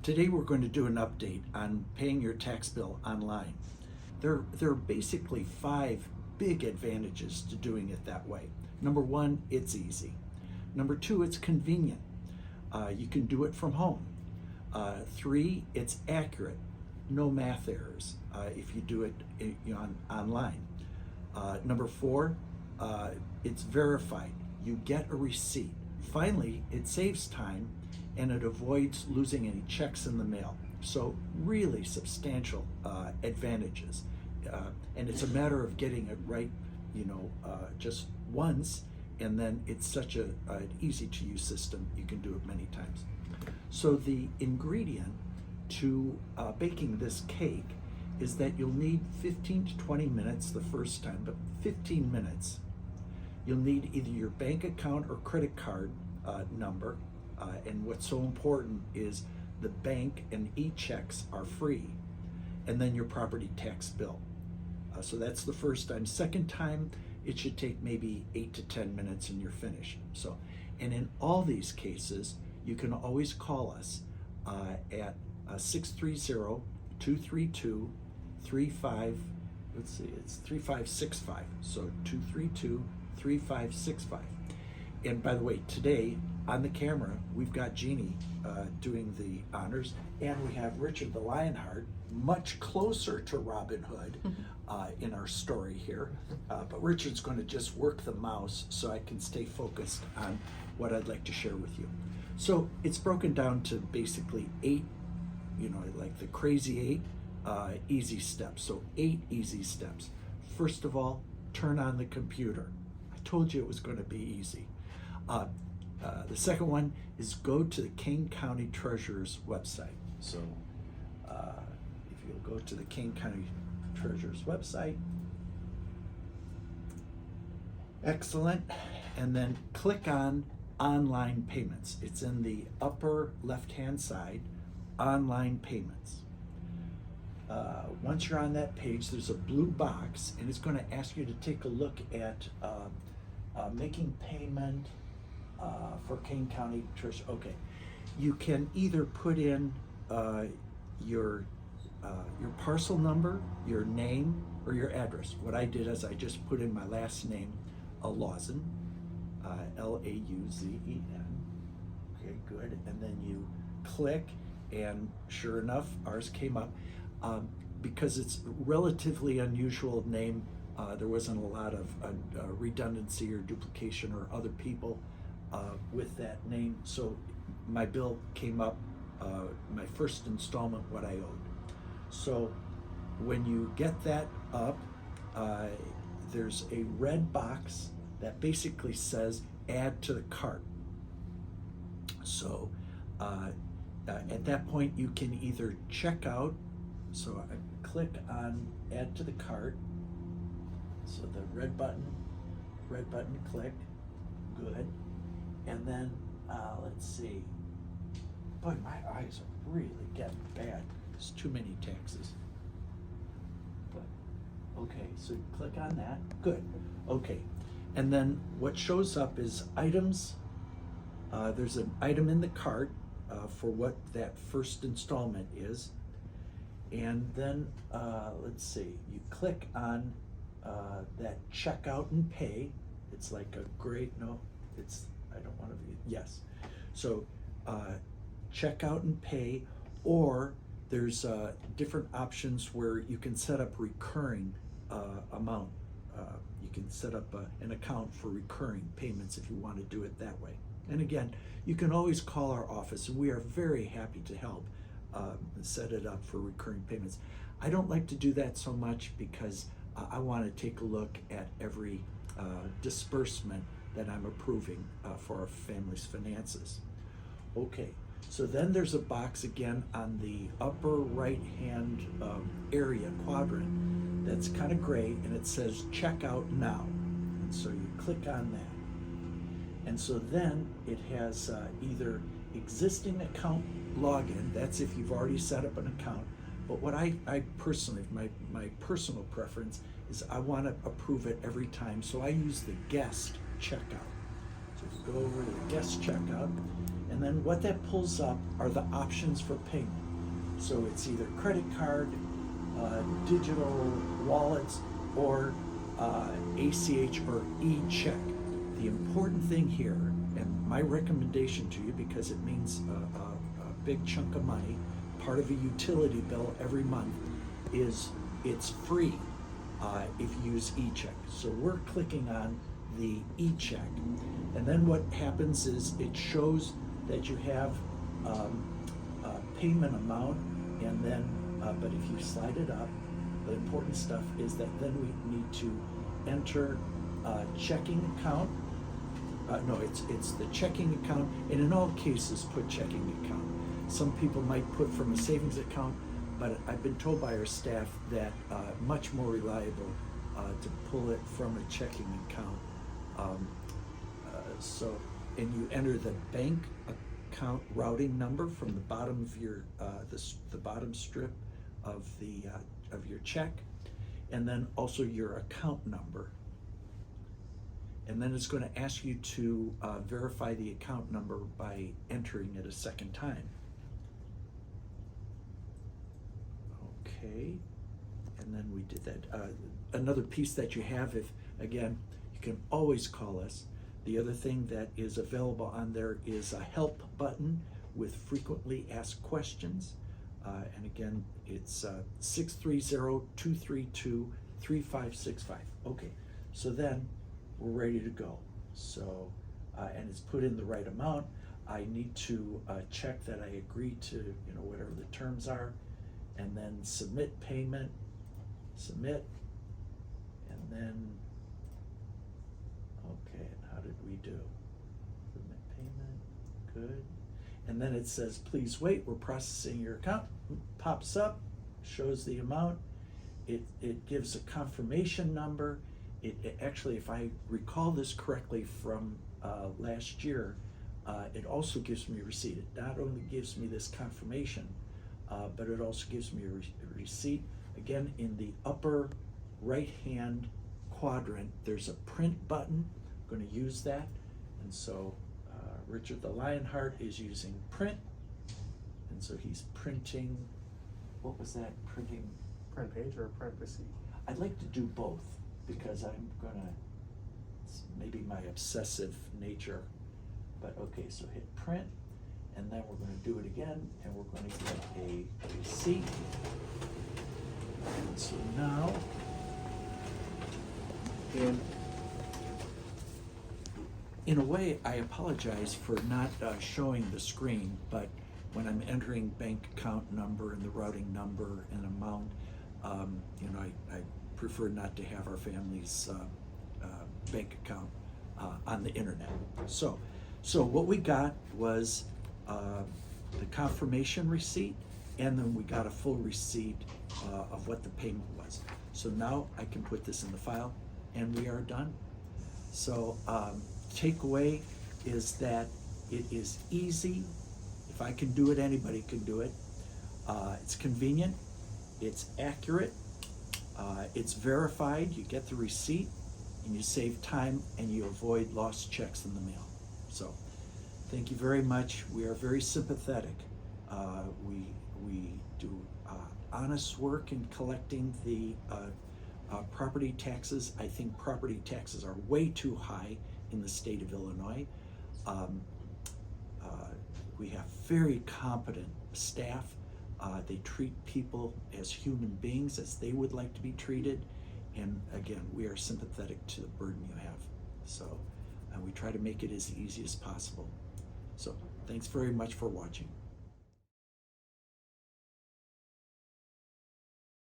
Today we're going to do an update on paying your tax bill online. There are basically 5 big advantages to doing it that way. Number 1, it's easy. Number 2, it's convenient. You can do it from home. 3, it's accurate. No math errors if you do it online. Number 4, it's verified. You get a receipt. Finally, it saves time and it avoids losing any checks in the mail. So really substantial advantages. And it's a matter of getting it right, just once, and then it's such an easy to use system, you can do it many times. So the ingredient to baking this cake is that you'll need 15 to 20 minutes the first time, but 15 minutes. You'll need either your bank account or credit card number, and what's so important is the bank and e-checks are free, and then your property tax bill. So that's the first time. Second time, it should take maybe 8 to 10 minutes and you're finished. So, and in all these cases, you can always call us at 630-232-35, it's 3565. So 232-3565. And by the way, today on the camera, we've got Jeannie doing the honors, and we have Richard the Lionheart, much closer to Robin Hood in our story here. But Richard's going to just work the mouse so I can stay focused on what I'd like to share with you. So it's broken down to basically 8, like the crazy 8 easy steps. So 8 easy steps. First of all, turn on the computer. I told you it was going to be easy. The second one is go to the Kane County Treasurer's website. So if you'll go to the Kane County Treasurer's website, excellent, and then click on online payments. It's in the upper left-hand side, online payments. Once you're on that page, there's a blue box, and it's going to ask you to take a look at making payment for Kane County Treasurer. Okay, you can either put in your parcel number, your name, or your address. What I did is I just put in my last name, Lauzen, Lauzen. Okay, good. And then you click, and sure enough, ours came up. Because it's relatively unusual name, there wasn't a lot of redundancy or duplication or other people with that name. So my bill came up, my first installment, what I owed. So when you get that up, there's a red box that basically says add to the cart. So at that point you can either check out. So I click on add to the cart. So the red button, click, good. And then let's see. Boy, my eyes are really getting bad. There's too many taxes. But okay, so click on that. Good. Okay. And then what shows up is items. There's an item in the cart for what that first installment is. And then, let's see, you click on that checkout and pay. It's like a great, no, it's, I don't want to be, yes. So checkout and pay, or there's different options where you can set up recurring amount. You can set up an account for recurring payments if you want to do it that way. And again, you can always call our office, and we are very happy to help set it up for recurring payments. I don't like to do that so much because I want to take a look at every disbursement that I'm approving for our family's finances. Okay, so then there's a box again on the upper right hand area quadrant that's kind of gray, and it says check out now. And so you click on that. And so then it has either existing account login, that's if you've already set up an account, but what I personally, my personal preference is I want to approve it every time, so I use the guest checkout. So if you go over to the guest checkout, And then what that pulls up are the options for payment. So it's either credit card, digital wallets, or ACH or e-check. The important thing here, and my recommendation to you, because it means a big chunk of money, part of a utility bill every month, is it's free if you use e-check. So we're clicking on the e-check, and then what happens is it shows that you have a payment amount, and then but if you slide it up, the important stuff is that then we need to enter checking account. No, it's the checking account, and in all cases put checking account. Some people might put from a savings account, but I've been told by our staff that much more reliable to pull it from a checking account. And you enter the bank account routing number from the bottom of your the bottom strip of your check, and then also your account number. And then it's going to ask you to verify the account number by entering it a second time. Okay, and then we did that. Another piece that you have, if again, you can always call us. The other thing that is available on there is a help button with frequently asked questions. And again, it's 630-232-3565. Okay, so then we're ready to go. So, and it's put in the right amount. I need to check that I agree to, whatever the terms are, and then submit payment, submit, and then, okay, and how did we do? Submit payment, good. And then it says, please wait, we're processing your account. Pops up, shows the amount. It gives a confirmation number. It actually, if I recall this correctly from last year, it also gives me a receipt. It not only gives me this confirmation, but it also gives me a receipt. Again, in the upper right-hand quadrant, there's a print button. I'm going to use that. And so Richard the Lionheart is using print. And so he's printing, what was that? Printing? Print page or print receipt? I'd like to do both because I'm gonna, it's maybe my obsessive nature, but okay, so hit print, and then we're gonna do it again, and we're gonna get a receipt. And so now, and in a way, I apologize for not showing the screen, but when I'm entering bank account number and the routing number and amount, I prefer not to have our family's bank account on the internet. So what we got was the confirmation receipt, and then we got a full receipt of what the payment was. So now I can put this in the file, and we are done. So takeaway is that it is easy. If I can do it, anybody can do it. It's convenient, it's accurate, it's verified, you get the receipt, and you save time, and you avoid lost checks in the mail. So thank you very much. We are very sympathetic. We do honest work in collecting the property taxes. I think property taxes are way too high in the state of Illinois. We have very competent staff. They treat people as human beings, as they would like to be treated. And again, we are sympathetic to the burden you have. So we try to make it as easy as possible. So thanks very much for watching.